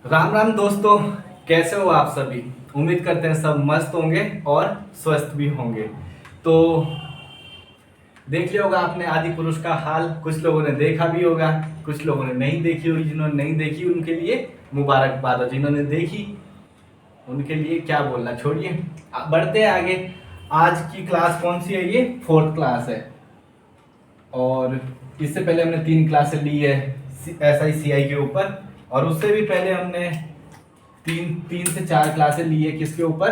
राम राम दोस्तों, कैसे हो आप सभी। उम्मीद करते हैं सब मस्त होंगे और स्वस्थ भी होंगे। तो देख लिया होगा आपने आदि पुरुष का हाल, कुछ लोगों ने देखा भी होगा, कुछ लोगों ने नहीं देखी होगी। जिन्होंने नहीं देखी उनके लिए मुबारकबाद, और जिन्होंने देखी उनके लिए क्या बोलना, छोड़िए। बढ़ते हैं आगे। आज की क्लास कौन सी है? ये फोर्थ क्लास है। और इससे पहले हमने 3 क्लासें ली है SI CI के ऊपर, और उससे भी पहले हमने तीन तीन से 4 क्लासें ली है किसके ऊपर,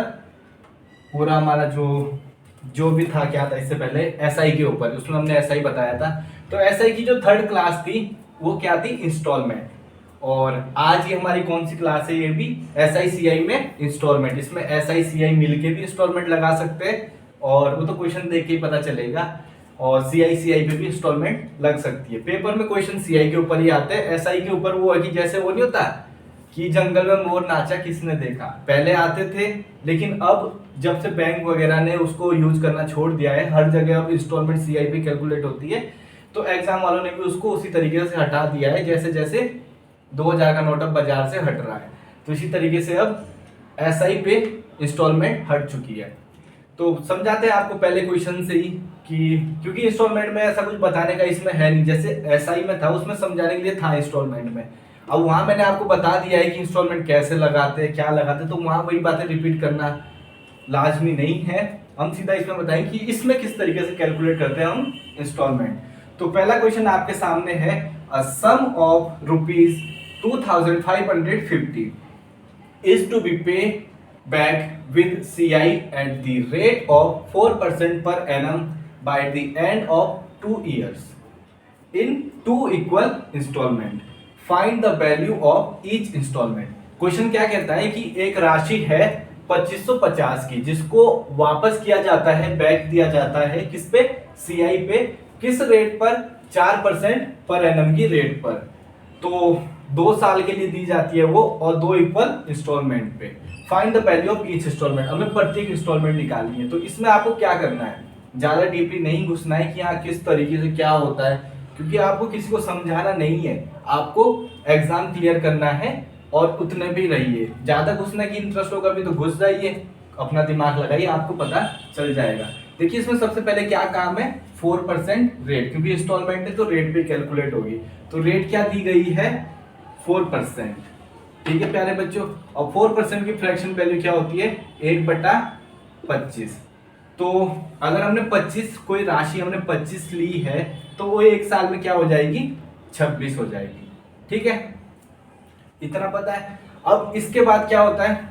पूरा हमारा जो जो भी था, क्या था इससे पहले SI के ऊपर, उसमें हमने SI बताया था। तो SI की जो थर्ड क्लास थी वो क्या थी? इंस्टॉलमेंट। और आज ये हमारी कौन सी क्लास है? ये भी SI CI में इंस्टॉलमेंट। इसमें SI CI मिलके भी इंस्टॉलमेंट लगा सकते हैं, और वो तो क्वेश्चन देख के ही पता चलेगा। और CI पे भी इंस्टॉलमेंट लग सकती है। पेपर में क्वेश्चन CI के ऊपर ही आते हैं। SI के ऊपर वो है कि जैसे वो नहीं होता कि जंगल में मोर नाचा किसने देखा, पहले आते थे, लेकिन अब जब से बैंक वगैरह ने उसको यूज करना छोड़ दिया है, हर जगह अब इंस्टॉलमेंट CI पे कैलकुलेट होती है, तो एग्जाम वालों ने भी उसको उसी तरीके से हटा दिया है, जैसे जैसे 2000 का नोट अब बाजार से हट रहा है, तो इसी तरीके से अब SI पे इंस्टॉलमेंट हट चुकी है। तो समझाते हैं आपको पहले क्वेश्चन से ही कि, क्योंकि इंस्टॉलमेंट में ऐसा कुछ बताने का इसमें है नहीं, जैसे SI में था उसमें समझाने के लिए था इंस्टॉलमेंट में। अब वहां मैंने आपको बता दिया है कि इंस्टॉलमेंट कैसे लगाते हैं, क्या लगाते हैं, तो वहां वही बातें रिपीट करना लाजमी नहीं है। हम सीधा इसमें बताएं कि इसमें किस तरीके से कैलकुलेट करते हैं हम इंस्टॉलमेंट। तो पहला क्वेश्चन आपके सामने है, अ सम of rupees 2550 is to be paid back with CI at the rate of 4% per annum by the end of 2 years in 2 equal installment. Find the value of each installment. Question क्या कहता है कि एक राशि है 2550 की, जिसको वापस किया जाता है, बैक दिया जाता है किस पे? CI पे। किस रेट पर? 4% पर एनम की रेट पर। तो 2 साल के लिए दी जाती है वो, और 2 इक्वल इंस्टॉलमेंट पे। Find the value of each installment, हमें प्रत्येक इंस्टॉलमेंट निकालनी है। तो इसमें आपको क्या करना है, ज्यादा डीपली नहीं घुसना है कि यहाँ किस तरीके से क्या होता है, क्योंकि आपको किसी को समझाना नहीं है, आपको एग्जाम क्लियर करना है, और उतने भी रहिए। ज्यादा घुसने की इंटरेस्ट होगा भी तो घुस जाइए, अपना दिमाग लगाइए, आपको पता चल जाएगा। देखिए इसमें सबसे पहले क्या काम है, 4% रेट, क्योंकि इंस्टॉलमेंट है तो रेट पे कैलकुलेट होगी। तो रेट क्या दी गई है? 4%। ठीक है प्यारे बच्चों। और 4% की फ्रैक्शन वैल्यू क्या होती है? 1/25। तो अगर हमने 25, कोई राशि हमने 25 ली है, तो वो 1 साल में क्या हो जाएगी? 26 हो जाएगी। ठीक है, इतना पता है। अब इसके बाद क्या होता है?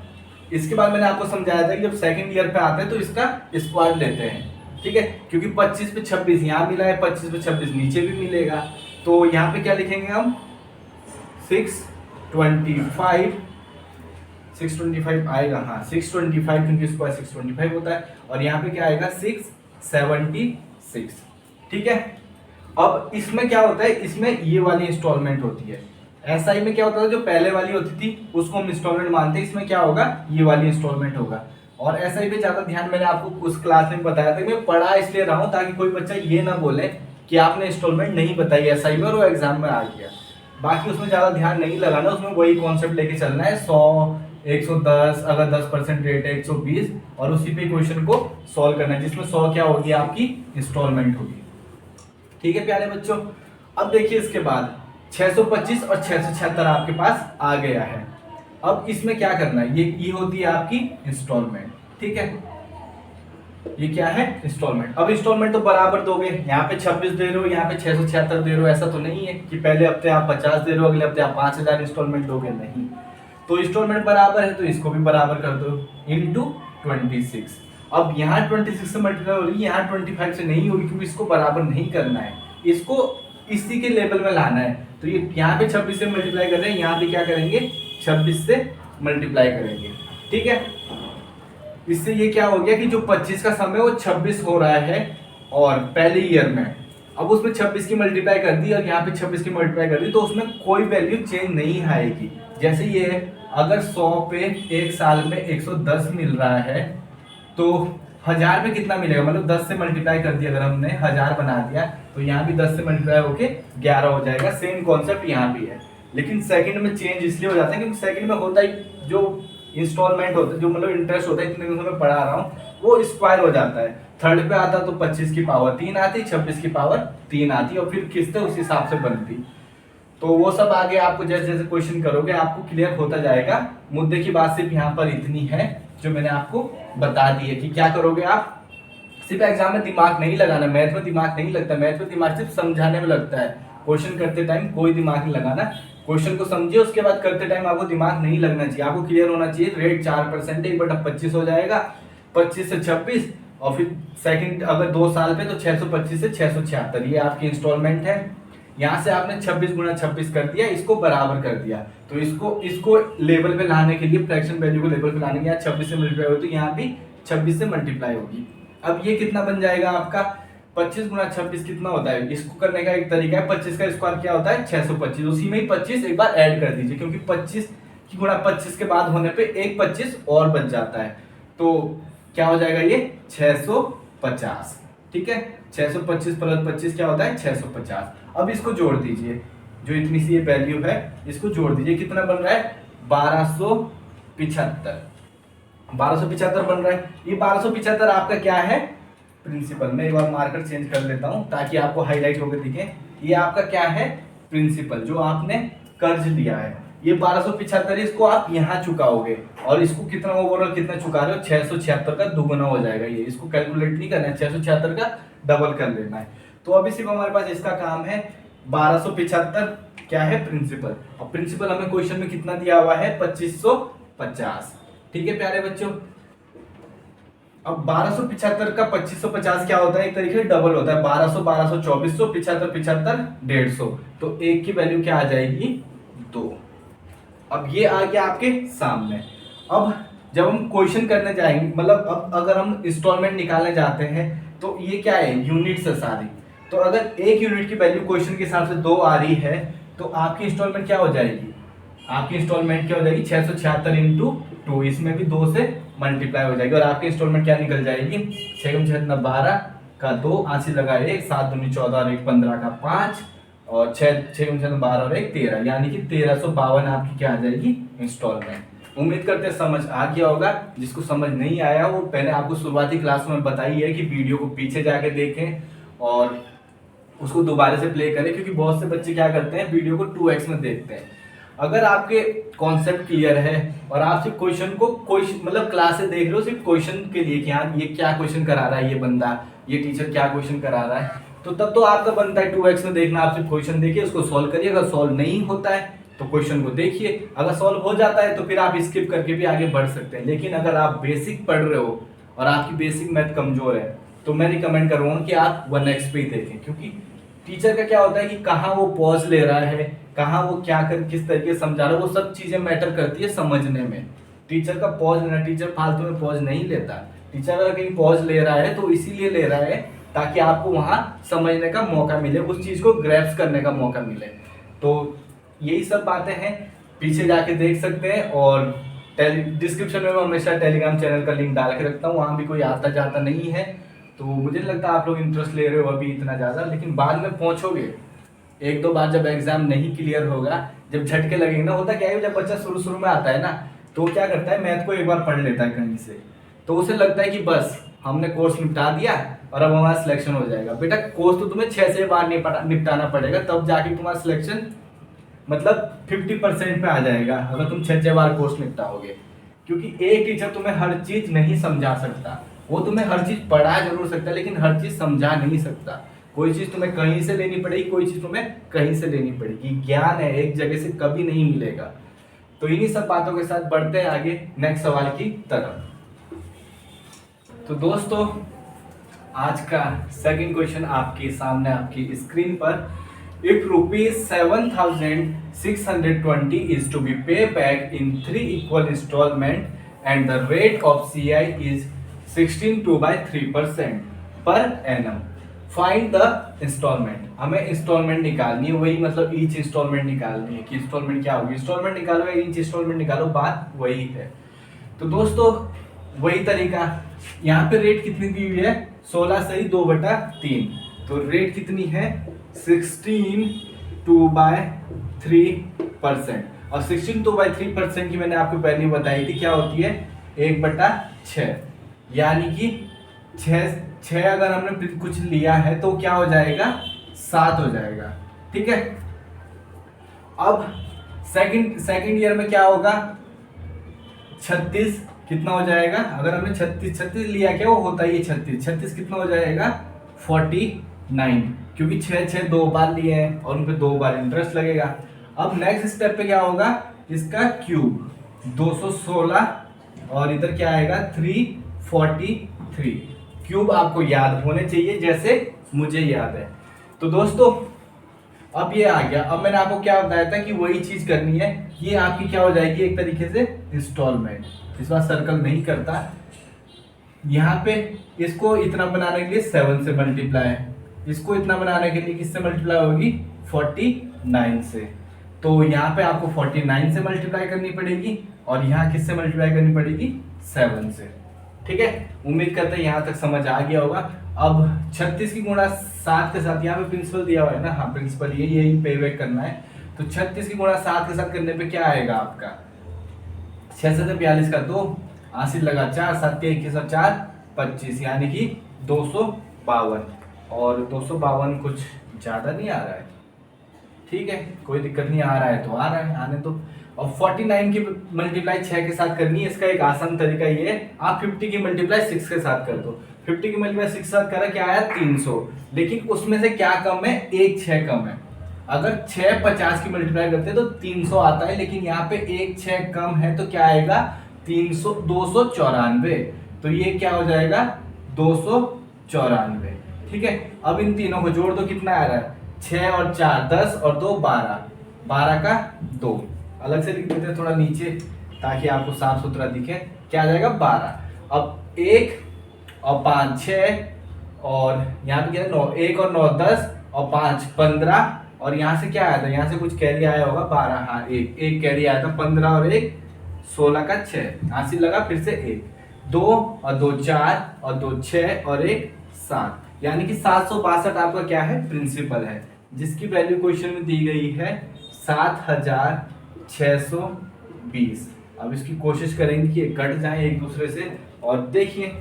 इसके बाद मैंने आपको समझाया था कि जब सेकंड ईयर पे आते हैं तो इसका स्क्वायर लेते हैं। ठीक है, क्योंकि 25 पे 26 यहाँ मिला है, 25 पे 26 नीचे भी मिलेगा। तो यहाँ पे क्या लिखेंगे हम? 625 625 आएगा, हाँ 625, क्योंकि स्क्वायर 625 होता है। और यहाँ पे क्या आएगा? 676। ठीक है। अब इसमें क्या होता है? इसमें ये वाली इंस्टॉलमेंट होती है। SI में क्या होता था, जो पहले वाली होती थी उसको हम इंस्टॉलमेंट मानते हैं, इसमें क्या होगा? ये वाली इंस्टॉलमेंट होगा। और SI पे ज्यादा ध्यान मैंने आपको उस क्लास में बताया था, मैं पढ़ा इसलिए रहा हूँ ताकि कोई बच्चा ये ना बोले कि आपने इंस्टॉलमेंट नहीं बताई SI में और वो एग्जाम में आ गया। बाकी उसमें ज्यादा ध्यान नहीं लगाना, उसमें वही कॉन्सेप्ट लेके चलना है, 100 110, अगर 10% रेट है 120, और उसी पे क्वेश्चन को सॉल्व करना है, जिसमें 100 क्या होगी? आपकी इंस्टॉलमेंट होगी। ठीक है प्यारे बच्चों। अब देखिए इसके बाद 625 और 676 आपके पास आ गया है। अब इसमें क्या करना है? ये होती है आपकी इंस्टॉलमेंट। ठीक है, ये क्या है? इंस्टॉलमेंट। अब इंस्टॉलमेंट तो बराबर दोगे, यहाँ पे 26 दे रहे हो, यहाँ पे 676 दे रहे हो। ऐसा तो नहीं है कि पहले हफ्ते आप 50 दे रहे हो, अगले हफ्ते आप 5000 इंस्टॉलमेंट दोगे, नहीं। तो इंस्टॉलमेंट बराबर है तो इसको भी बराबर कर दो, इंटू 26। अब यहाँ 26 से मल्टीप्लाई हो रही है, यहाँ 25 से नहीं होगी, क्योंकि इसको बराबर नहीं करना है, इसको इसी के लेवल में लाना है। तो ये यहाँ पे 26 से मल्टीप्लाई कर रहे हैं, यहाँ पे क्या करेंगे? 26 से मल्टीप्लाई करेंगे। ठीक है, इससे ये क्या हो गया कि जो 25 का सम है वो 26 हो रहा है, और पहले ईयर में अब उसमें 26 की मल्टीप्लाई कर दी और यहाँ पे 26 की मल्टीप्लाई कर दी, तो उसमें कोई वैल्यू चेंज नहीं आएगी। जैसे ये है, अगर 100 पे एक साल में 110 मिल रहा है, तो 1000 में कितना मिलेगा? मतलब 10 से मल्टीप्लाई कर दिया, अगर हमने 1000 बना दिया, तो यहाँ भी 10 से मल्टीप्लाई होके 11 हो जाएगा। सेम कॉन्सेप्ट यहाँ भी है। लेकिन सेकंड में चेंज इसलिए हो जाता है क्योंकि सेकंड में होता है जो इंस्टॉलमेंट होता है, जो मतलब इंटरेस्ट होता है, इतने दिनों में पढ़ा रहा हूँ, वो स्क्वायर हो जाता है। थर्ड पे आता तो 25 की पावर 3 आती, 26 की पावर 3 आती, और फिर किस्तें उस हिसाब से बनती। तो वो सब आगे आपको जैसे जैसे क्वेश्चन करोगे आपको क्लियर होता जाएगा। मुद्दे की बात सिर्फ यहाँ पर इतनी है जो मैंने आपको बता दी है कि क्या करोगे आप, सिर्फ एग्जाम में दिमाग नहीं लगाना। मैथ में दिमाग नहीं लगता, मैथ में दिमाग सिर्फ समझाने में लगता है। क्वेश्चन करते टाइम कोई दिमाग नहीं लगाना, क्वेश्चन को समझिए, उसके बाद करते टाइम आपको दिमाग नहीं लगना चाहिए। आपको क्लियर होना चाहिए रेट 4% 1/25 हो जाएगा, 25 से 26, और फिर सेकंड अगर 2 साल पे तो 625 से 676, ये आपकी इंस्टॉलमेंट है। यहाँ से आपने 26 गुना 26 कर दिया, इसको बराबर कर दिया, तो इसको लेवल पे लाने के लिए, फ्रैक्शन वैल्यू को लेवल पे लाने के लिए 26 से मल्टीप्लाई होती है, यहाँ भी 26 से मल्टीप्लाई होगी। अब ये कितना बन जाएगा आपका, 25 गुना 26 कितना होता है, इसको करने का एक तरीका है, 25 का स्क्वायर क्या होता है 625, उसी में ही 25 एक बार ऐड कर दीजिए, क्योंकि 25 की गुणा 25 के बाद होने पे एक 25 और बच जाता है, तो क्या हो जाएगा ये 650। ठीक है, 625 प्लस 25 क्या होता है 650। अब इसको जोड़ दीजिए, जो इतनी सी ये वैल्यू है इसको जोड़ दीजिए, कितना बन रहा है 1275, 1275 बन रहा है। ये 1275 आपका क्या है, प्रिंसिपल। मैं एक बार मार्कर चेंज कर लेता हूं ताकि आपको हाईलाइट होकर दिखे। ये आपका क्या है, प्रिंसिपल, जो आपने कर्ज लिया है। ये 1275, इसको आप यहाँ चुकाओगे, और इसको कितना ओवरऑल कितना चुका रहे हो 676 का दुगुना हो जाएगा। ये इसको कैलकुलेट नहीं करना है, 676 का डबल कर लेना है। तो अभी सिर्फ हमारे पास इसका काम है 1275 क्या है, प्रिंसिपल। और प्रिंसिपल हमें क्वेश्चन में कितना दिया हुआ है 2550। ठीक है प्यारे बच्चों, अब 1275 का 2550 क्या होता है, एक तरीके से डबल होता है, 1200 1200 2400, 75 75 150, तो एक की वैल्यू क्या आ जाएगी 2। अब ये आ गया आपके सामने। अब जब हम क्वेश्चन करने जाएंगे, मतलब अब अगर हम इंस्टॉलमेंट निकालने जाते हैं तो ये क्या है, यूनिट से सारी। तो अगर एक यूनिट की वैल्यू क्वेश्चन के हिसाब से 2 आ रही है तो आपकी इंस्टॉलमेंट क्या हो जाएगी, आपकी इंस्टॉलमेंट क्या हो जाएगी 676 इंटू 2, इसमें भी 2 से मल्टीप्लाई हो जाएगी, और आपकी इंस्टॉलमेंट क्या निकल जाएगी 6 12 का 2, 8 लगा 1, 7 दूनी 14 और 1 15 का 5, और 6 12 और 1 13, यानी कि 1352 आपकी क्या आ जाएगी इंस्टॉलमेंट। उम्मीद करते हैं समझ आ गया होगा। जिसको समझ नहीं आया वो मैंने आपको शुरुआती क्लास में बताई है कि वीडियो को पीछे जाके देखें और उसको दोबारा से प्ले करें, क्योंकि बहुत से बच्चे क्या करते हैं वीडियो को 2x में देखते हैं। अगर आपके कॉन्सेप्ट क्लियर है और आप सिर्फ क्वेश्चन को मतलब क्लास से देख रहे हो सिर्फ क्वेश्चन के लिए कि हाँ ये क्या क्वेश्चन करा रहा है ये बंदा, ये टीचर क्या क्वेश्चन करा रहा है, तो तब तो आपका बनता है 2x में देखना। आप सिर्फ क्वेश्चन देखिए, उसको सॉल्व करिए, अगर सॉल्व नहीं होता है तो क्वेश्चन को देखिए, अगर सॉल्व हो जाता है तो फिर आप स्किप करके भी आगे बढ़ सकते हैं। लेकिन अगर आप बेसिक पढ़ रहे हो और आपकी बेसिक मैथ कमजोर है तो मैं रिकमेंड करूँगा कि आप 1x पे ही देखें, क्योंकि टीचर का क्या होता है कि कहाँ वो पॉज ले रहा है, कहाँ वो क्या कर किस तरीके से समझा रहा है, वो सब चीजें मैटर करती है समझने में। टीचर का पॉज लेना, टीचर फालतू में पॉज नहीं लेता। टीचर अगर कहीं पॉज ले रहा है तो इसीलिए ले रहा है ताकि आपको वहां समझने का मौका मिले, उस चीज को ग्रैप्स करने का मौका मिले। तो यही सब बातें हैं, पीछे जाके देख सकते हैं, और डिस्क्रिप्शन में मैं हमेशा टेलीग्राम चैनल का लिंक डाल के रखता हूँ, वहां भी कोई आता जाता नहीं है। तो मुझे नहीं लगता आप लोग इंटरेस्ट ले रहे हो अभी इतना ज़्यादा, लेकिन बाद में पहुंचोगे, 1-2 बार जब एग्जाम नहीं क्लियर होगा, जब झटके लगेंगे ना, होता क्या है जब बच्चा शुरू में आता है ना तो क्या करता है मैथ को एक बार पढ़ लेता है कहीं से, तो उसे लगता है कि बस हमने कोर्स निपटा दिया और अब हमारा सिलेक्शन हो जाएगा। बेटा कोर्स तो तुम्हें 6 बार निपटाना पड़ेगा, तब जाके तुम्हारा सिलेक्शन मतलब 50% पे आ जाएगा अगर तुम 6 बार कोर्स निपटाओगे। क्योंकि एक टीचर तुम्हें हर चीज नहीं समझा सकता, वो तुम्हें हर चीज पढ़ा जरूर सकता है लेकिन हर चीज समझा नहीं सकता। कोई चीज तुम्हें कहीं से लेनी पड़ेगी, कोई चीज तुम्हें कहीं से लेनी पड़ेगी। ज्ञान है एक जगह से कभी नहीं मिलेगा। तो इन्हीं सब बातों के साथ बढ़ते हैं आगे नेक्स्ट सवाल की तरफ। तो दोस्तों आज का सेकंड क्वेश्चन आपके सामने आपकी स्क्रीन पर, if ₹7,620 is to be paid back in 3 equal installment and the rate of CI is 16.2/3% per annum, find the installment। हमें इंस्टॉलमेंट निकालनी है, वही मतलब ईच इंस्टॉलमेंट निकालनी है कि इंस्टॉलमेंट क्या होगी, इंस्टॉलमेंट निकालो या ईच इंस्टॉलमेंट निकालो, बात वही है। तो दोस्तों वही तरीका, यहाँ पे रेट कितनी दी हुई है 16 सही 2/3, तो रेट कितनी है 16 2/3 3%। और 16/3% की मैंने आपको पहले ही बताई थी क्या होती है, 1/6। यानी कि छः अगर हमने कुछ लिया है तो क्या हो जाएगा, 7 हो जाएगा। ठीक है। अब सेकंड ईयर में क्या होगा, 36 कितना हो जाएगा, अगर हमने 36 लिया क्या, वो होता ही है 36 कितना हो जाएगा, 49, क्योंकि 6 दो बार लिए हैं और उन पे 2 बार इंटरेस्ट लगेगा। अब नेक्स्ट स्टेप पे क्या होगा, इसका क्यूब 216 और इधर क्या आएगा 343। क्यूब आपको याद होने चाहिए जैसे मुझे याद है। तो दोस्तों अब ये आ गया। अब मैंने आपको क्या बताया था कि वही चीज करनी है। ये आपकी क्या हो जाएगी, एक तरीके से इंस्टॉलमेंट। इस बार सर्कल नहीं करता यहाँ पे, इसको इतना बनाने के लिए 7 से मल्टीप्लाई, इसको इतना बनाने के लिए किससे मल्टीप्लाई होगी, 49 से। तो यहाँ पे आपको 49 से मल्टीप्लाई करनी पड़ेगी और यहाँ किससे मल्टीप्लाई करनी पड़ेगी, 7 से। ठीक है, उम्मीद करते हैं यहाँ तक समझ आ गया होगा। अब 36 की गुणा 7 के साथ, यहाँ पे प्रिंसिपल दिया हुआ है ना, हाँ प्रिंसिपल यही पे बैक करना है। तो 36 की गुणा 7 के साथ करने पे क्या आएगा आपका, 6 से 42 का 2, 80 लगा 4, 7 के 21 और 4 25, यानी कि 252। और 252 कुछ ज़्यादा नहीं आ रहा है, ठीक है, कोई दिक्कत नहीं, आ रहा है तो आ रहा है, आने तो। और 49 की मल्टीप्लाई 6 के साथ करनी है। इसका एक आसान तरीका ये है, आप 50 की मल्टीप्लाई 6 के साथ कर दो। 50 की मल्टीप्लाई 6 के साथ करा, क्या आया 300, लेकिन उसमें से क्या कम है, एक 6 कम है। अगर 6 50 की मल्टीप्लाई करते हैं तो 300 आता है, लेकिन यहाँ पे एक 6 कम है तो क्या आएगा, 300 294। तो ये क्या हो जाएगा, 294। ठीक है, अब इन तीनों को जोड़ दो, कितना आ रहा है, 6 और 4 10 और 2 12, 12 का 2, अलग से लिख देते हैं थोड़ा नीचे ताकि आपको साफ सुथरा दिखे, क्या आ जाएगा 12। अब 1 और 5 6 और यहाँ पे क्या है 9, 1 और 9 10 और 5 15, और यहाँ से क्या आया था, यहाँ से कुछ कैरी आया होगा 12, हाँ एक कैरी आया था 15 और 1 16 का 6, 80 लगा, फिर से 1 2 और 2 4 और 2 6 और 1 7, यानी कि 762 आपका क्या है, प्रिंसिपल है, जिसकी वैल्यू क्वेश्चन में दी गई है 7620। अब इसकी कोशिश करेंगे कि कट जाए एक दूसरे से, और देखिए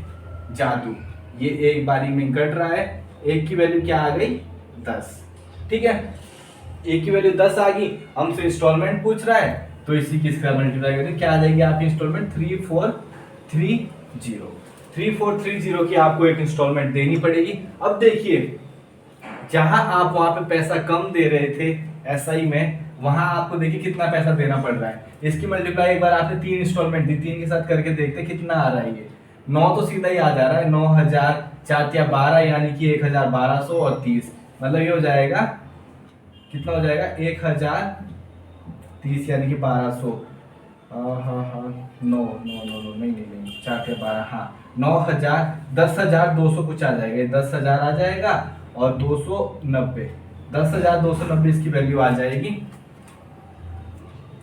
जादू, ये एक बारी में कट रहा है। एक की वैल्यू क्या आ गई, 10। ठीक है, एक की वैल्यू 10 आ गई, हमसे इंस्टॉलमेंट पूछ रहा है, तो इसी की इसका मल्टीप्लाई करें, क्या आ जाएगी आपकी इंस्टॉलमेंट, 3430 की आपको एक इंस्टॉलमेंट देनी पड़ेगी। अब देखिए, जहां आप वहां पे पैसा कम दे रहे थे एसआई में, वहां आपको देखिए कितना पैसा देना पड़ रहा है। इसकी मल्टीप्लाई एक बार आपने 3 इंस्टॉलमेंट दी, 3 के साथ करके देखते कितना आ रहा है। ये 9 तो सीधा ही आ जा रहा है, 9000 4 या 12, यानी कि 1230 और 30, मतलब ये हो जाएगा, कितना हो जाएगा, 1030 यानी कि 1200, नो नहीं 4 या 12, हाँ 9000, 10,200 कुछ आ जाएगा, 10,000 आ जाएगा और 290, 10,290 इसकी वैल्यू आ जाएगी।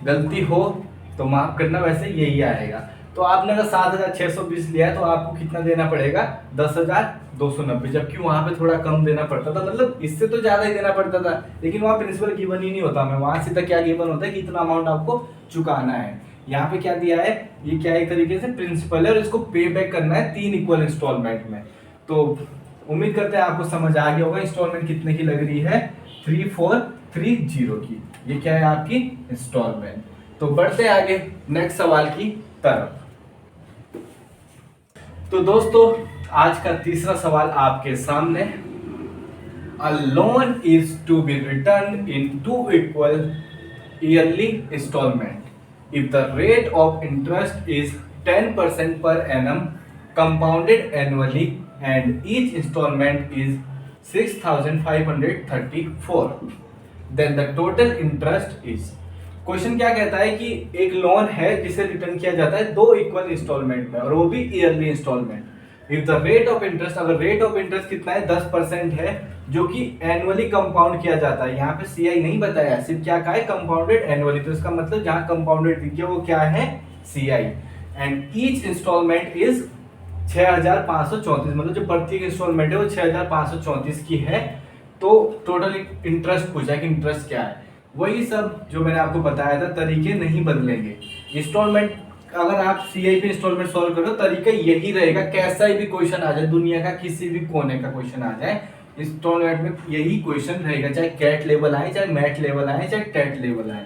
गलती हो तो माफ करना, वैसे यही आएगा। तो आपने अगर 7,620 लिया है तो आपको कितना देना पड़ेगा, 10,290, जबकि वहां पे थोड़ा कम देना पड़ता था, मतलब इससे तो ज्यादा ही देना पड़ता था, लेकिन वहां प्रिंसिपल गिवन ही नहीं होता। मैं वहां सीधा क्या गिवन होता है कि इतना अमाउंट आपको चुकाना है। यहाँ पे क्या दिया है, ये क्या एक तरीके से प्रिंसिपल है और इसको पे बैक करना है 3 इक्वल इंस्टॉलमेंट में। तो उम्मीद करते हैं आपको समझ आ गया होगा इंस्टॉलमेंट कितने की लग रही है, 3430 की। ये क्या है आपकी इंस्टॉलमेंट। तो बढ़ते आगे नेक्स्ट सवाल की तरफ। तो दोस्तों आज का तीसरा सवाल आपके सामने, a loan is to be return in 2 equal yearly installment if the rate of interest is 10% per annum compounded annually and each installment is 6,534, then the total interest is। Question क्या कहता है कि एक लोन है जिसे return किया जाता है 2 इक्वल इंस्टॉलमेंट में, और वो भी yearly installment. If the rate of interest, अगर रेट ऑफ इंटरेस्ट कितना है, 10% है, जो कि एनुअली कंपाउंड किया जाता है। यहाँ पे सीआई नहीं बताया, सिर्फ क्या कहा है, कंपाउंडेड एनुअली, तो इसका मतलब जहां कंपाउंडेड दिखे वो क्या है, CI. And each installment is 6,534, मतलब जो प्रत्येक इंस्टॉलमेंट है वो 6,534 की है। तो टोटल इंटरेस्ट पूछा कि इंटरेस्ट क्या है, वही सब जो मैंने आपको बताया था, तरीके नहीं बदलेंगे। इंस्टॉलमेंट अगर आप सीआईपी इंस्टॉलमेंट सॉल्व करो, तरीका यही रहेगा, कैसा ही भी क्वेश्चन आ जाए, दुनिया का किसी भी कोने का क्वेश्चन आ जाए, इंस्टॉलमेंट में यही क्वेश्चन रहेगा, चाहे कैट लेवल आए, चाहे मैट लेवल आए, चाहे टेट लेवल आए,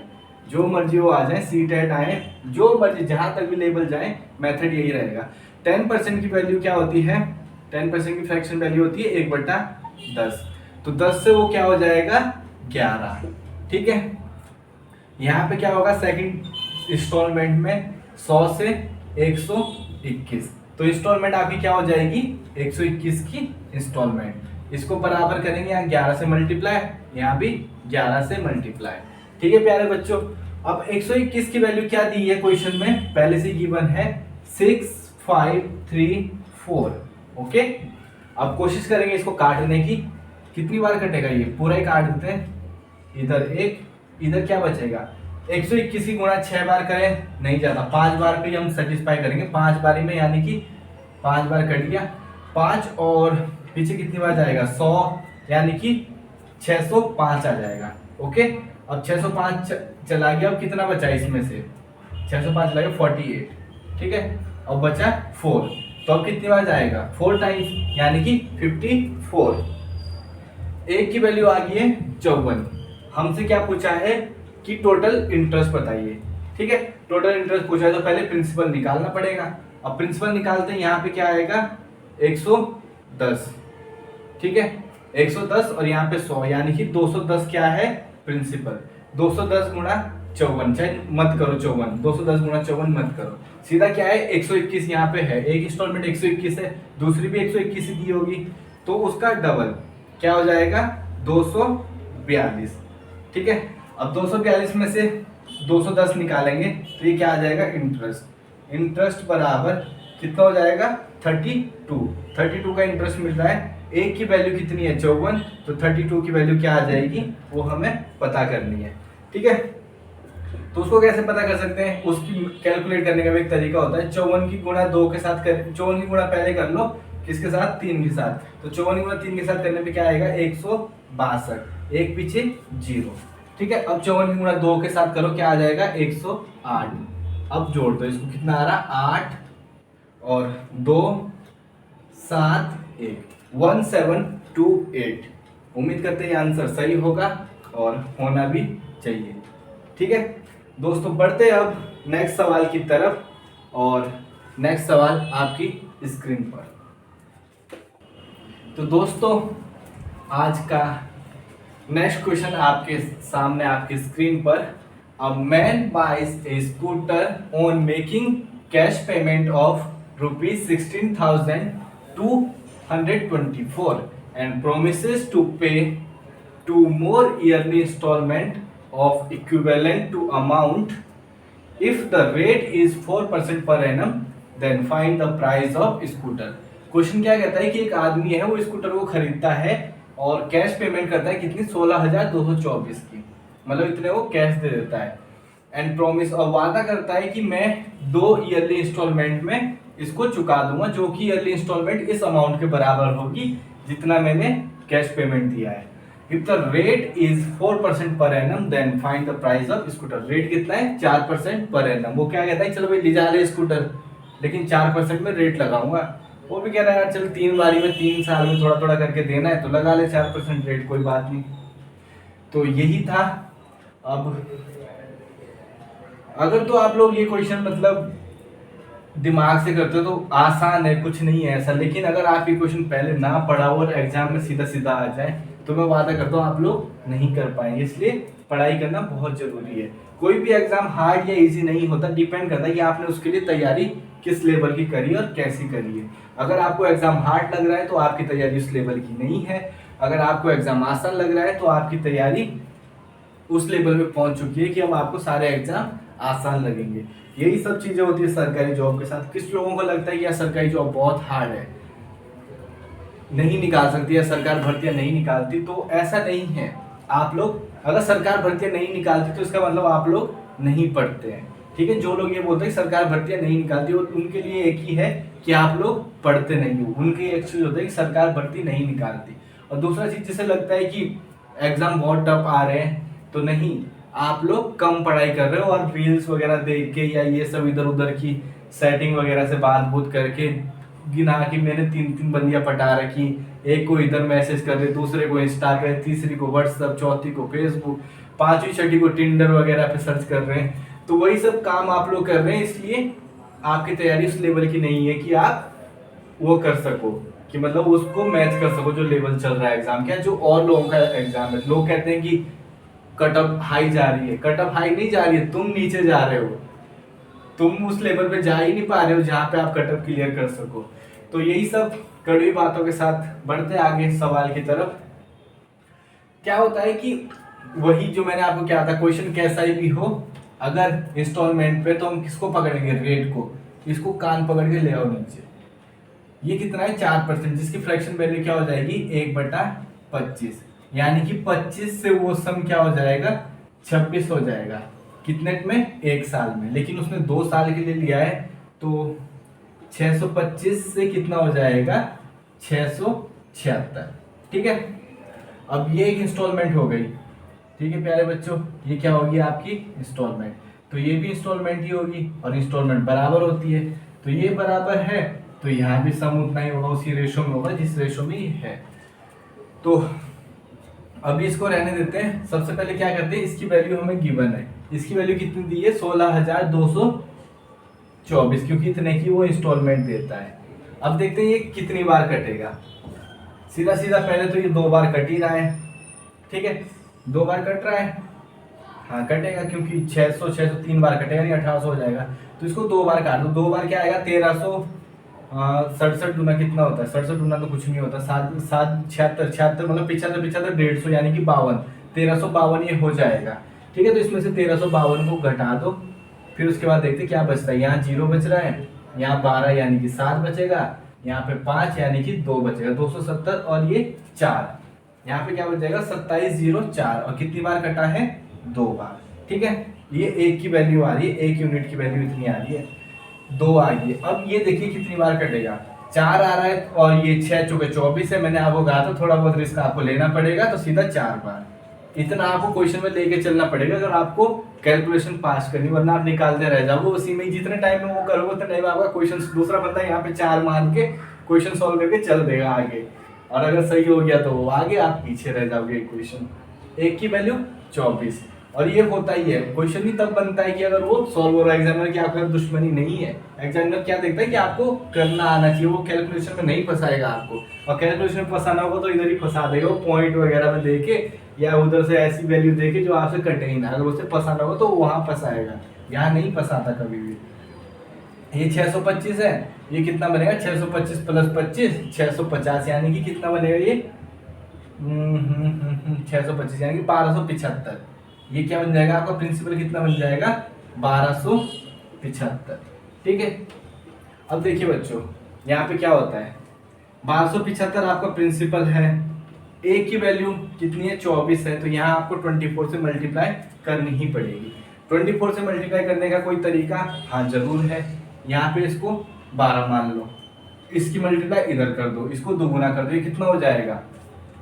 जो मर्जी वो आ जाए, सी टेट आए, जो मर्जी जहां तक भी लेवल जाए, मेथड यही रहेगा। 10% की वैल्यू क्या होती है? 10% की फ्रैक्शन वैल्यू होती है 1/10। तो 10 से वो क्या हो जाएगा? 11। ठीक है, यहाँ पे क्या होगा? सेकंड इंस्टॉलमेंट में 100 से 121, तो इंस्टॉलमेंट आपकी क्या हो जाएगी? 121 की इंस्टॉलमेंट। इसको बराबर करेंगे, यहाँ 11 से मल्टीप्लाई, यहाँ भी 11 से मल्टीप्लाई। ठीक है प्यारे बच्चों, अब 121 की वैल्यू क्या दी है क्वेश्चन में? पहले से गिवन है 6534। ओके, अब कोशिश करेंगे इसको काटने की। कितनी बार कटेगा? ये पूरा ही काट देते हैं। इधर एक, इधर क्या बचेगा? 121 की गुणा 6 बार करें, नहीं जाता, 5 बार पे हम सेटिस्फाई करेंगे। 5 बारी में यानी कि 5 बार कट गया, 5 और पीछे कितनी बार जाएगा? 100, यानी कि 605 आ जाएगा। ओके, अब 605 चला गया, अब कितना बचा इसमें से? 605 चला गया 48। ठीक है, अब बचा 4, तो अब कितनी बार जाएगा? 4 टाइम्स, यानी कि 54। एक की वैल्यू आ गई है 54। हमसे क्या पूछा है कि टोटल इंटरेस्ट बताइए। ठीक है, टोटल इंटरेस्ट पूछा है तो पहले प्रिंसिपल निकालना पड़ेगा। अब प्रिंसिपल निकालते हैं, यहाँ पे क्या आएगा? 110। ठीक है, 110 और यहाँ पे 100, यानी कि 210 क्या है? प्रिंसिपल। 210 गुणा 54, चाहे मत करो 54, 210 गुणा 54 मत करो, सीधा क्या है? 121 यहाँ पे है, एक इंस्टॉलमेंट 121 है, दूसरी भी 121 ही दी होगी, तो उसका डबल क्या हो जाएगा? 242। ठीक है, अब 242 में से 210 निकालेंगे तो ये क्या आ जाएगा? इंटरेस्ट। इंटरेस्ट बराबर कितना हो जाएगा? 32 का इंटरेस्ट मिल रहा है। एक की वैल्यू कितनी है? 54, तो 32 की वैल्यू क्या आ जाएगी? वो हमें पता करनी है। ठीक है, तो उसको कैसे पता कर सकते हैं? उसकी कैलकुलेट करने का भी एक तरीका होता है। 54 की गुणा 2 के साथ कर, 54 की गुणा पहले कर लो, किसके साथ? 3 के साथ, तो 54 गुणा 3 के साथ करने पे क्या आएगा? 162, एक पीछे 0। ठीक है, अब 54 की गुणा 2 के साथ करो, क्या आ जाएगा? 108। अब जोड़ दो इसको, कितना आ रहा? 8 और 2 7 1 1728। उम्मीद करते हैं आंसर सही होगा और होना भी चाहिए। ठीक है दोस्तों, बढ़ते अब नेक्स्ट सवाल की तरफ, और नेक्स्ट सवाल आपकी स्क्रीन पर। तो दोस्तों, आज का नेक्स्ट क्वेश्चन आपके सामने आपकी स्क्रीन पर। A man buys a scooter on making cash payment of ₹16,224 and promises to pay 2 more yearly installment of equivalent to amount. If the rate is 4% per annum, then find the price of scooter. Question क्या कहता है कि एक आदमी है, वो scooter को खरीदता है और कैश पेमेंट करता है कितनी? 16,224 की, मतलब इतने वो कैश दे देता है। एंड प्रॉमिस, और वादा करता है कि मैं 2 ईयरली इंस्टॉलमेंट में इसको चुका दूंगा, जो कि ईयरली इंस्टॉलमेंट इस अमाउंट के बराबर होगी जितना मैंने कैश पेमेंट दिया है। If the rate is 4% per annum, then find the price of scooter. Rate कितना है? 4% पर एनम। वो क्या कहता है? चलो भाई ले जा ले स्कूटर, लेकिन 4% में रेट लगाऊंगा। वो भी कह रहा है यार चल 3 बारी में 3 साल में थोड़ा थोड़ा करके देना है, तो लगा ले 4% रेट, कोई बात नहीं। तो यही था। अब अगर तो आप लोग ये क्वेश्चन मतलब दिमाग से करते हो तो आसान है, कुछ नहीं है ऐसा, लेकिन अगर आप ये क्वेश्चन पहले ना पढ़ा हो और एग्जाम में सीधा सीधा आ जाए तो मैं वादा करता हूँ आप लोग नहीं कर पाएंगे। इसलिए पढ़ाई करना बहुत जरूरी है। कोई भी एग्जाम हार्ड या इजी नहीं होता, डिपेंड करता है कि आपने उसके लिए तैयारी किस लेवल की करी और कैसी करी है। अगर आपको एग्जाम हार्ड लग रहा है तो आपकी तैयारी उस लेवल की नहीं है, अगर आपको एग्जाम आसान लग रहा है तो आपकी तैयारी उस लेवल में पहुंच चुकी है कि अब आपको सारे एग्जाम आसान लगेंगे। यही सब चीजें होती है सरकारी जॉब के साथ। किस लोगों को लगता है कि यार सरकारी जॉब बहुत हार्ड है, नहीं निकाल सकती है, सरकार भर्तियां नहीं निकालती, तो ऐसा नहीं है। आप लोग अगर सरकार भर्तियां नहीं निकालती तो इसका मतलब आप लोग नहीं पढ़ते हैं। ठीक है, जो लोग ये बोलते हैं सरकार भर्तियां नहीं निकालती, और उनके लिए एक ही है कि आप लोग पढ़ते नहीं हो। उनकी एक चीज होता है कि सरकार भर्ती नहीं निकालती। और दूसरा चीज जैसे लगता है कि एग्जाम बहुत टफ आ रहे हैं, तो नहीं, आप लोग कम पढ़ाई कर रहे हो और रील्स वगैरह देख के या ये सब इधर उधर की सेटिंग वगैरह से बात बूत करके गिना कि मैंने 3 3 बंदियां पटा रखी, एक को इधर मैसेज कर रहे, दूसरे को इंस्टा पे, तीसरी को व्हाट्सअप, चौथी को फेसबुक, पांचवी छठी को टिंडर वगैरह पे सर्च कर रहे हैं। तो वही सब काम आप लोग कर रहे हैं, इसलिए आपकी तैयारी उस लेवल की नहीं है कि आप वो कर सको, कि मतलब उसको मैच कर सको जो लेवल चल रहा है एग्जाम का, जो और लोगों का एग्जाम है। लोग कहते हैं कि कट ऑफ हाई जा रही है, कट ऑफ हाई नहीं जा रही है, तुम नीचे जा रहे हो, तुम उस लेवल पे जा ही नहीं पा रहे हो जहाँ पे आप कट ऑफ क्लियर कर सको। तो यही सब कड़वी बातों के साथ बढ़ते आगे सवाल की तरफ। क्या होता है कि वही जो मैंने आपको क्या था, क्वेश्चन कैसा ही भी हो, अगर इंस्टॉलमेंट पे तो हम किसको पकड़ेंगे, रेट को, इसको कान पकड़ के ले आओ नीचे। ये कितना है 4%, जिसकी फ्रैक्शन वैल्यू क्या हो जाएगी 1/25, यानी कि 25 से वो सम क्या हो जाएगा 26 हो जाएगा। कितने में, 1 साल में, लेकिन उसने 2 साल के लिए लिया है तो 625 से कितना हो जाएगा 676। ठीक है, अब ये एक इंस्टॉलमेंट हो गई। ठीक है प्यारे बच्चों, ये क्या होगी आपकी इंस्टॉलमेंट, तो ये भी इंस्टॉलमेंट ही होगी और इंस्टॉलमेंट बराबर होती है, तो ये बराबर है तो यहाँ भी सम उतना ही होगा, उसी रेशो में होगा जिस रेशो में ये है। तो अभी इसको रहने देते हैं। सबसे पहले क्या करते हैं, इसकी वैल्यू हमें गिवन है, इसकी वैल्यू कितनी दी है 16,224, क्योंकि इतने की वो इंस्टॉलमेंट देता है। अब देखते हैं ये कितनी बार कटेगा। सीधा सीधा पहले तो ये 2 बार कट ही रहा है, ठीक है 2 बार कट रहा है, हाँ कटेगा क्योंकि 600 3 बार कटेगा, नहीं 1800 हो जाएगा। तो इसको 2 बार काट दो, 2 बार क्या आएगा 1367 गुना कितना होता है, 67 गुना तो कुछ नहीं होता, 76 मतलब 75 150 यानी कि 52, 1352 ये हो जाएगा। ठीक है, तो इसमें से 1352 को घटा दो, फिर उसके बाद देखते क्या बचता है। यहाँ 0 बच रहा है, यहाँ 12 यानी कि 7 बचेगा, यहाँ पे 5 यानी कि 2 बचेगा, 270 और ये 4, यहाँ पे क्या बच जाएगा 2704, और कितनी बार कटा है 2 बार। ठीक है, ये 1 की वैल्यू आ रही है, 1 यूनिट की वैल्यू इतनी आ रही है, 2 आ गई। अब ये देखिए कितनी बार कटेगा, 4 आ रहा है और ये 6 चौके 24 है, मैंने आपको कहा था थोड़ा बहुत रिस्क आपको लेना पड़ेगा, तो सीधा 4 बार इतना आपको क्वेश्चन में लेके चलना पड़ेगा अगर आपको कैलकुलेशन पास करनी, वरना आप निकालते रह जाओगे उसी में, जितने टाइम में वो करोगे उतने टाइम में आपका क्वेश्चन, दूसरा बंदा यहाँ पे 4 मान के क्वेश्चन सॉल्व करके चल देगा आगे, और अगर सही हो गया तो वो आगे, आप पीछे रह जाओगे। क्वेश्चन 1 की वैल्यू 24, और ये होता ही है। क्वेश्चन भी तब बनता है कि अगर वो सॉल्व हो रहा है, एग्जामिनर की आपका दुश्मनी नहीं है, एग्जामिनर क्या देखता है कि आपको करना आना चाहिए, वो कैलकुलेशन में नहीं फंसाएगा आपको, और कैलकुलेशन में फंसाना होगा तो इधर ही फंसा देगा, वो पॉइंट वगैरह में देके या उधर से ऐसी वैल्यू देके जो आपसे कटे ही ना, अगर उसे फंसाना होगा तो वहां फंसाएगा, यहाँ नहीं फंसाता कभी भी। ये 625 है, ये कितना बनेगा 625 प्लस 25 650, यानी कि कितना बनेगा ये 625 यानी कि 1275। ये क्या बन जाएगा आपका प्रिंसिपल, कितना बन जाएगा 1275। ठीक है, अब देखिए बच्चों यहाँ पे क्या होता है, 1275 आपका प्रिंसिपल है, ए की वैल्यू कितनी है 24 है, तो यहाँ आपको 24 से मल्टीप्लाई करनी ही पड़ेगी। 24 से मल्टीप्लाई करने का कोई तरीका, हाँ जरूर है, यहाँ पे इसको 12 मान लो, इसकी मल्टीप्लाई इधर कर दो, इसको दोगुना कर दो, ये कितना हो जाएगा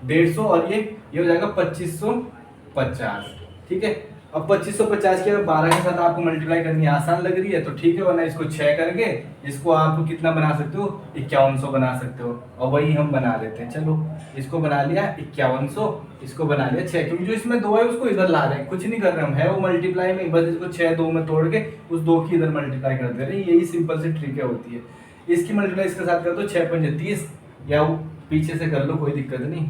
150, और ये हो जाएगा 2550। ठीक है, अब 2550 की अगर 12 के साथ आपको मल्टीप्लाई करनी आसान लग रही है तो ठीक है, वरना इसको 6 करके इसको आप कितना बना सकते हो 5100 बना सकते हो, और वही हम बना लेते हैं। चलो इसको बना लिया 5100, इसको बना लिया 6, क्योंकि जो इसमें 2 है उसको इधर ला रहे हैं, कुछ नहीं कर रहे हम, है वो मल्टीप्लाई में, बस इसको 6 2 में तोड़ के उस 2 की इधर मल्टीप्लाई कर दे रहे हैं। यही सिंपल सी ट्रिक होती है। इसकी मल्टीप्लाई इसके साथ कर दो 6 5 30, या पीछे से कर लो कोई दिक्कत नहीं,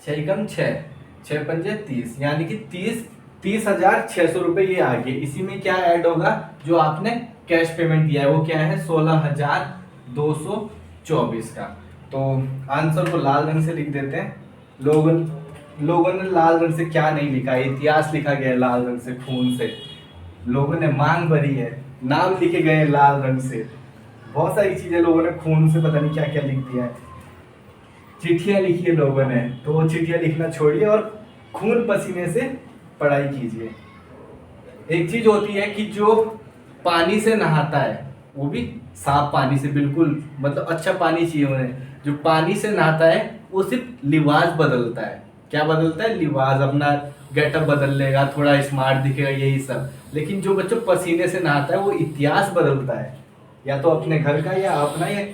6 कम 6 6 5 30, यानी कि 30,600 रुपये ये आ गए। इसी में क्या ऐड होगा, जो आपने कैश पेमेंट दिया है वो क्या है 16,224 का। तो आंसर को लाल रंग से लिख देते हैं। लोगों ने लाल रंग से क्या नहीं लिखा, इतिहास लिखा गया है लाल रंग से, खून से लोगों ने मांग भरी है, नाम लिखे गए लाल रंग से, बहुत सारी चीजें लोगों ने खून से पता नहीं क्या क्या लिख दिया है, चिट्ठियां लिखी है लोगों ने, तो वो चिट्ठियां लिखना छोड़िए और खून पसीने से पढ़ाई कीजिए। एक चीज होती है कि जो पानी से नहाता है, वो भी साफ पानी से, बिल्कुल मतलब अच्छा पानी चाहिए उन्हें, जो पानी से नहाता है वो सिर्फ लिबास बदलता है, क्या बदलता है लिबास, अपना गेटअप बदल लेगा, थोड़ा स्मार्ट दिखेगा, यही सब। लेकिन जो बच्चों पसीने से नहाता है वो इतिहास बदलता है, या तो अपने घर का या अपना, या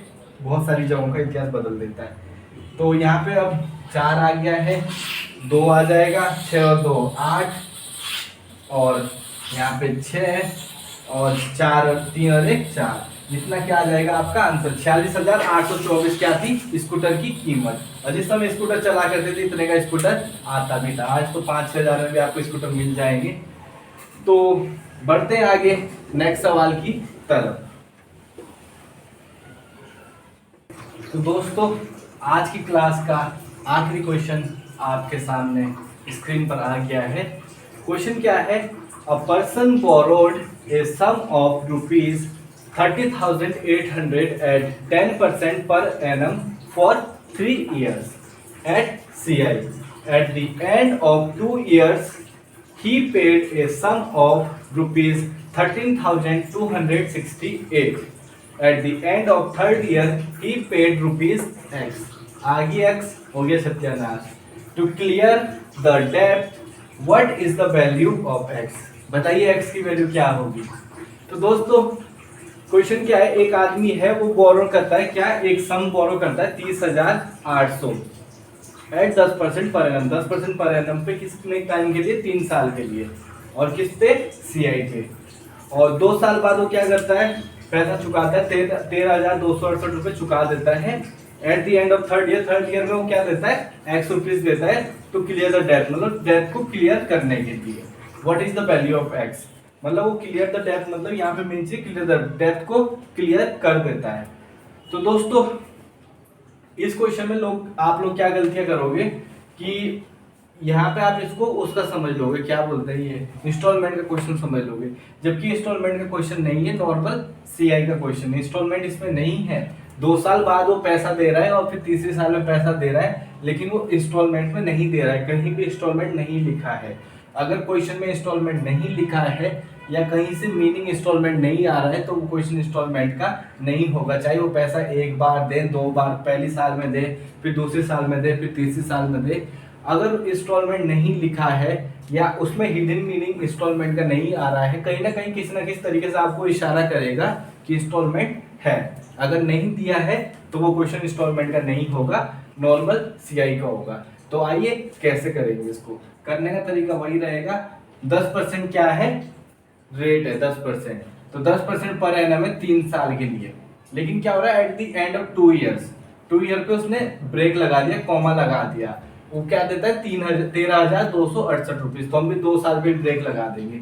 बहुत सारी जगहों का इतिहास बदल देता है। तो यहाँ पे अब 4 आ गया है, 2 आ जाएगा, 6 और 2 8, और यहाँ पे 6 और 4 और 3 और 1 4, जितना क्या आ जाएगा आपका आंसर 46,824 क्या थी स्कूटर की कीमत। और जिस समय स्कूटर चला करते थे इतने का स्कूटर आता भी था। आज तो 5-6 हज़ार में भी आपको स्कूटर मिल जाएंगे। तो बढ़ते हैं आगे नेक्स्ट सवाल की तरफ। तो दोस्तों आज की क्लास का आखिरी क्वेश्चन आपके सामने स्क्रीन पर आ गया है। क्वेश्चन क्या है? A person borrowed a sum of rupees 30,800 at 10% per annum for 3 years at CI. At the end of 2 years, he paid a sum of rupees 13,268. At the end of 3rd year, he paid rupees X. आगे X हो गया सत्यानाश। To clear the debt, what is the value of X? बताइए X की value क्या होगी? तो दोस्तों क्वेश्चन क्या है, एक आदमी है वो बोरो करता है क्या, एक सम बोरो करता है 30,800 eight 10% per annum, 10% per annum पे कितने टाइम के लिए? 3 साल के लिए। और किस पे? CI पे। और 2 साल बाद वो क्या करता है? पैसा चुकाता है, 13,268 रुपये चुका देता है। At the end of 3rd year, 3rd year में वो क्या देता है? X रुपीज देता है टू क्लियर द डेट, मतलब डेट को क्लियर करने के लिए। What is the value of X? मतलब वो क्लियर द डेट, मतलब यहाँ पे मीन क्लियर द डेट को क्लियर कर देता है। तो दोस्तों इस क्वेश्चन में आप लोग क्या गलतियां करोगे कि यहाँ पे आप इसको उसका समझ लोगे, क्या बोलते हैं ये, इंस्टॉलमेंट का क्वेश्चन समझ लोगे, जबकि इंस्टॉलमेंट का क्वेश्चन नहीं है, नॉर्मल CI का क्वेश्चन है। इंस्टॉलमेंट इसमें नहीं है। 2 साल बाद वो पैसा दे रहा है और फिर तीसरे साल में पैसा दे रहा है, लेकिन वो इंस्टॉलमेंट में नहीं दे रहा है, कहीं भी इंस्टॉलमेंट नहीं लिखा है। अगर क्वेश्चन में इंस्टॉलमेंट नहीं लिखा है या कहीं से मीनिंग इंस्टॉलमेंट नहीं आ रहा है तो वो क्वेश्चन इंस्टॉलमेंट का नहीं होगा। चाहे वो पैसा 1 बार दे, 2 बार, पहली साल में दे, फिर दूसरे साल में दे, फिर तीसरी साल में दे, अगर इंस्टॉलमेंट नहीं लिखा है या उसमें हिडन मीनिंग इंस्टॉलमेंट का नहीं आ रहा है, कहीं ना कहीं किसी ना किसी तरीके से आपको इशारा करेगा कि इंस्टॉलमेंट है। अगर नहीं दिया है तो वो क्वेश्चन इंस्टॉलमेंट का नहीं होगा, नॉर्मल CI का होगा। तो आइए कैसे करेंगे इसको। करने का तरीका वही रहेगा, 10% क्या है? रेट है 10%। तो 10% पर एनम है 3 साल के लिए। लेकिन क्या हो रहा है? At the end of 2 years, 2 year पे उसने ब्रेक लगा दिया, कॉमा लगा दिया, वो क्या देता है? 13,268 रुपीज। तो हम भी 2 साल पे ब्रेक लगा देंगे।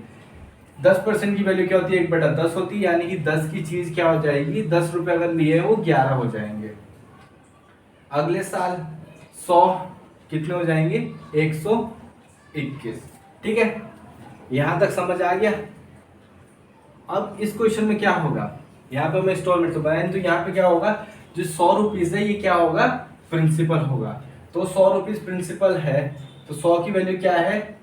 10% की वैल्यू क्या होती है? 1/10 होती है, यानी कि 10 की चीज क्या हो जाएगी? 10 रुपए अगर लिए वो 11 हो जाएंगे। अगले साल 100 कितने हो जाएंगे? 121। ठीक है, यहां तक समझ आ गया। अब इस क्वेश्चन में क्या होगा, यहाँ पे मैं इंस्टॉलमेंट तो बनाया, तो यहाँ पे क्या होगा? जो 100 रुपीज है ये क्या होगा? प्रिंसिपल होगा। तो 100 रुपीज प्रिंसिपल है, तो 100 की वैल्यू क्या है?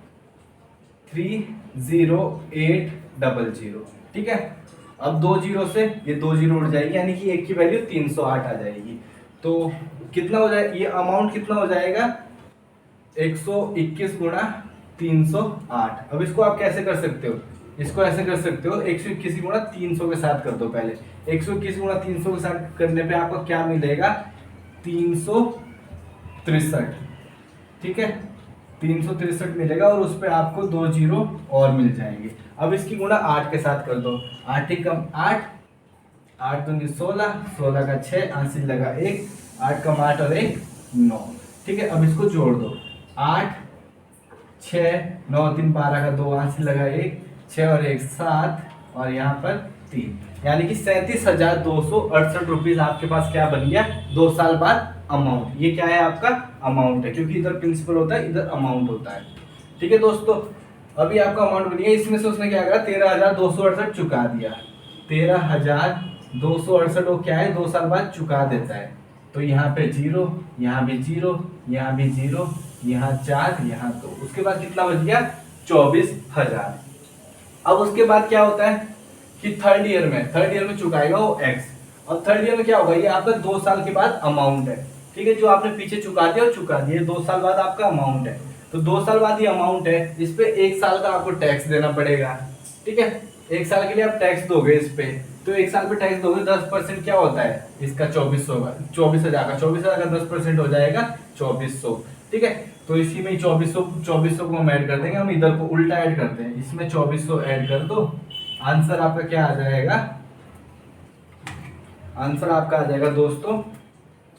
30800। ठीक है, अब 2 जीरो से ये 2 जीरो उड़ जाएगी, यानी कि एक की वैल्यू 308 आ जाएगी। तो कितना हो जाएगा ये अमाउंट? कितना हो जाएगा? 121 गुणा 308। अब इसको आप कैसे कर सकते हो? इसको ऐसे कर सकते हो, 121 गुणा 300 के साथ कर दो। पहले 121 गुणा 300 के साथ करने पे आपको क्या मिलेगा? 363। ठीक है, 363 मिलेगा और उस पर आपको 2 जीरो और मिल जाएंगे। अब इसकी गुणा 8 के साथ कर दो। 8 ही कम 8, 8 दूनी 16, 16 का 6, आंसर लगा 1, 8 कम 8 और 1 9। ठीक है, अब इसको जोड़ दो। 8 6 9 3 12 का 2, आंसर लगा 1, 6 और 1 7, और यहाँ पर 3, यानी कि 37,268 रुपीज आपके पास क्या बन गया? 2 साल बाद अमाउंट। ये क्या है? आपका अमाउंट है, क्योंकि इधर प्रिंसिपल होता है, इधर अमाउंट होता है। ठीक है दोस्तों, अभी आपका अमाउंट बन गया। इसमें से उसने क्या करा? 13,268 चुका दिया। 13,268 वो क्या है? 2 साल बाद चुका देता है। तो यहाँ पे 0, यहाँ भी 0, यहाँ भी 0, यहाँ 4, यहाँ 2, उसके बाद कितना बच गया? 24,000। अब उसके बाद क्या होता है कि 3rd ईयर में चुकाएगा वो X। और 3rd ईयर में क्या होगा? ये आपका 2 साल के बाद अमाउंट है। ठीक है, जो आपने पीछे चुका दिया और चुका दिया, 2 साल बाद आपका अमाउंट है। तो 2 साल बाद ये अमाउंट है, इस पे 1 साल का आपको टैक्स देना पड़ेगा। ठीक है, 1 साल के लिए आप टैक्स दोगे इस पे, तो 1 साल पे टैक्स दोगे, 10% क्या होता है इसका 2400 का, 24,000 का, 24,000 का 10% हो जाएगा 2400। ठीक है, तो इसी में 2400 को हम ऐड कर देंगे, हम इधर को उल्टा ऐड करते हैं, इसमें 2400 ऐड कर दो, आंसर आपका क्या आ जाएगा, आंसर आपका आ जाएगा दोस्तों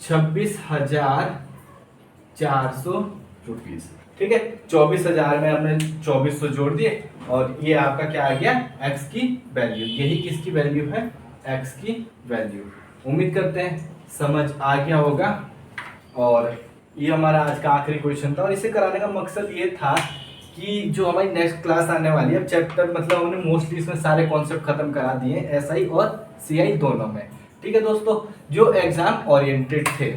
26,400 रुपीज। ठीक है, 24,000 में हमने 2400 जोड़ दिए और ये आपका क्या आ गया, x की वैल्यू। यही किसकी वैल्यू है, x की वैल्यू। उम्मीद करते हैं समझ आ गया होगा। और ये हमारा आज का आखिरी क्वेश्चन था, और इसे कराने का मकसद ये था कि जो हमारी नेक्स्ट क्लास आने वाली है, अब चैप्टर मतलब हमने मोस्टली इसमें सारे कॉन्सेप्ट खत्म करा दिए SI और CI दोनों में। ठीक है दोस्तों, जो एग्जाम ओरिएंटेड थे,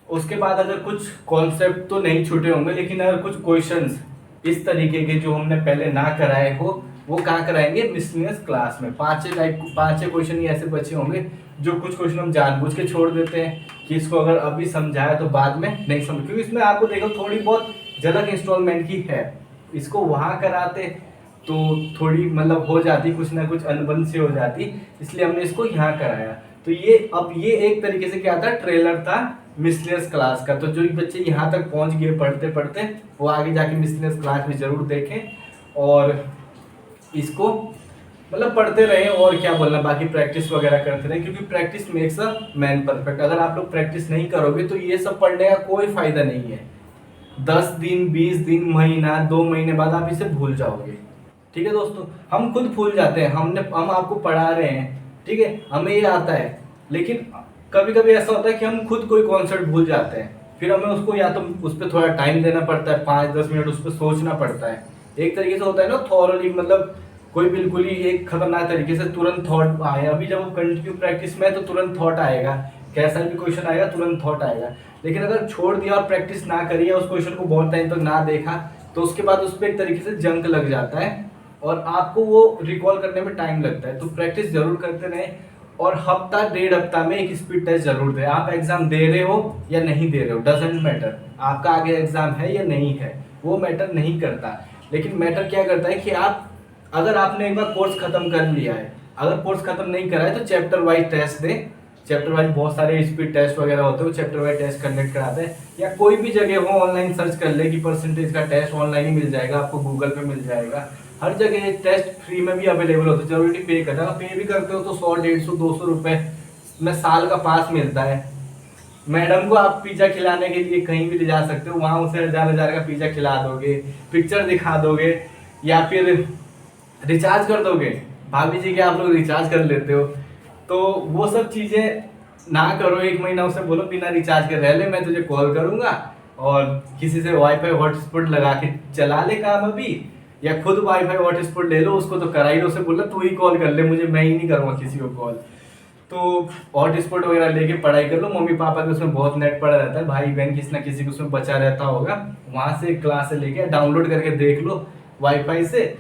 उसके बाद अगर कुछ कॉन्सेप्ट तो नहीं छूटे होंगे, लेकिन अगर कुछ क्वेश्चंस इस तरीके के जो हमने पहले ना कराए हो, वो कहाँ कराएंगे, मिसलिनियस क्लास में। 5-6 क्वेश्चन ही ऐसे बचे होंगे जो कुछ क्वेश्चन हम जानबूझ के छोड़ देते हैं कि इसको अगर अभी समझाया तो बाद में नहीं समझ, क्योंकि इसमें आपको देखो थोड़ी बहुत झलक इंस्टॉलमेंट की है, इसको वहाँ कराते तो थोड़ी मतलब हो जाती, कुछ ना कुछ अनबन से हो जाती, इसलिए हमने इसको यहाँ कराया। तो ये अब ये एक तरीके से क्या था, ट्रेलर था मिसलिनियस क्लास का। तो जो बच्चे यहाँ तक पहुँच गए पढ़ते पढ़ते, वो आगे जाके मिसलिनियस क्लास में जरूर देखें और इसको मतलब पढ़ते रहें, और क्या बोलना, बाकी प्रैक्टिस वगैरह करते रहें, क्योंकि practice makes a man perfect. अगर आप लोग प्रैक्टिस नहीं करोगे तो ये सब पढ़ने का कोई फायदा नहीं है। 10 दिन, 20 दिन, महीना, 2 महीने बाद आप इसे भूल जाओगे। ठीक है दोस्तों, हम खुद भूल जाते हैं, हम आपको पढ़ा रहे हैं, ठीक है, हमें ये आता है, लेकिन कभी कभी ऐसा होता है कि हम खुद कोई कॉन्सेप्ट भूल जाते हैं, फिर हमें उसको या तो उस पर थोड़ा टाइम देना पड़ता है, 5-10 मिनट उस पर सोचना पड़ता है। एक तरीके से होता है ना थॉरली, मतलब कोई बिल्कुल ही एक खतरनाक तरीके से तुरंत थॉट आए। अभी जब हम कंटिन्यू प्रैक्टिस में है तो तुरंत थॉट आएगा, कैसा भी क्वेश्चन आएगा तुरंत थॉट आएगा। लेकिन अगर छोड़ दिया और प्रैक्टिस ना करी या उस क्वेश्चन को बहुत टाइम तक ना देखा, तो उसके बाद उस पर एक तरीके से जंक लग जाता है और आपको वो रिकॉल करने में टाइम लगता है। तो प्रैक्टिस जरूर करते रहें, और हफ्ता 1.5 हफ्ता में एक स्पीड टेस्ट जरूर दें। आप एग्जाम दे रहे हो या नहीं दे रहे हो, डजेंट मैटर, आपका आगे एग्जाम है या नहीं है, वो मैटर नहीं करता। लेकिन मैटर क्या करता है कि आप, अगर आपने एक बार कोर्स खत्म कर लिया है, अगर कोर्स खत्म नहीं करा है तो चैप्टर वाइज टेस्ट दें। चैप्टर वाइज बहुत सारे स्पीड टेस्ट वगैरह होते हैं, वो चैप्टर वाइज टेस्ट कंडक्ट कराते हैं, या कोई भी जगह हो ऑनलाइन सर्च कर ले कि परसेंटेज का टेस्ट ऑनलाइन ही मिल जाएगा, आपको गूगल पे मिल जाएगा। हर जगह ये टेस्ट फ्री में भी अवेलेबल होता है, जरूरी पे करना, पे भी करते हो तो 100, 150, 200 रुपए में साल का पास मिलता है। मैडम को आप पिज्जा खिलाने के लिए कहीं भी ले जा सकते हो, वहां उसे 1000 का पिज्जा खिला दोगे, पिक्चर दिखा दोगे, या फिर रिचार्ज कर दोगे। भाभी जी के आप लोग रिचार्ज कर लेते हो, तो वो सब चीजें ना करो। 1 महीना उसे बोलो बिना रिचार्ज के रह ले, मैं तुझे कॉल करूंगा, और किसी से वाईफाई हॉटस्पॉट लगा के चला ले काम अभी, या खुद वाईफाई हॉटस्पॉट ले लो, उसको तो करा ही लो, उसे बोला तू ही कॉल कर ले मुझे, मैं ही नहीं करूँगा किसी को कॉल। तो हॉटस्पॉट वगैरह लेके पढ़ाई कर लो। मम्मी पापा के उसमें बहुत नेट पड़ा रहता है, भाई बहन किसी ना किसी को उसमें बचा रहता होगा, वहां से क्लास से लेके डाउनलोड करके देख लो वाईफाई से,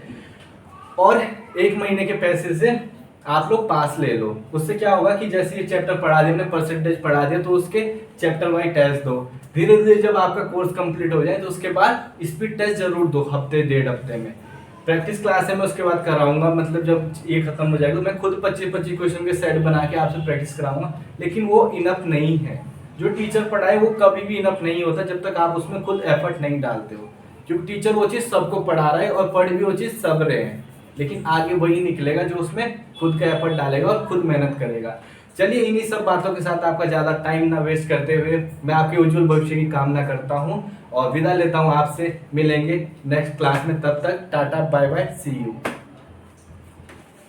और 1 महीने के पैसे से आप लोग पास ले लो। उससे क्या होगा कि जैसे ये चैप्टर पढ़ा दिया, परसेंटेज पढ़ा दिया, तो उसके चैप्टर वाइज टेस्ट दो। धीरे धीरे जब आपका कोर्स कंप्लीट हो जाए तो उसके बाद स्पीड टेस्ट जरूर दो, हफ्ते 1.5 हफ्ते में। प्रैक्टिस क्लास है मैं उसके बाद कराऊंगा, मतलब जब ये खत्म हो जाएगा तो मैं खुद 25-25 क्वेश्चन के सेट बना के आपसे प्रैक्टिस कराऊंगा, लेकिन वो इनफ नहीं है। जो टीचर पढ़ाए वो कभी भी इनफ नहीं होता जब तक आप उसमें खुद एफर्ट नहीं डालते हो, क्योंकि टीचर वो चीज़ सबको पढ़ा रहा है और पढ़ भी वो चीज़ सब रहे हैं, लेकिन आगे वही निकलेगा जो उसमें खुद का एफर्ट डालेगा और खुद मेहनत करेगा। चलिए, इन्हीं सब बातों के साथ आपका ज़्यादा टाइम ना वेस्ट करते हुए मैं आपके उज्जवल भविष्य की कामना करता हूँ और विदा लेता हूँ आपसे। मिलेंगे नेक्स्ट क्लास में, तब तक tata bye bye, see you.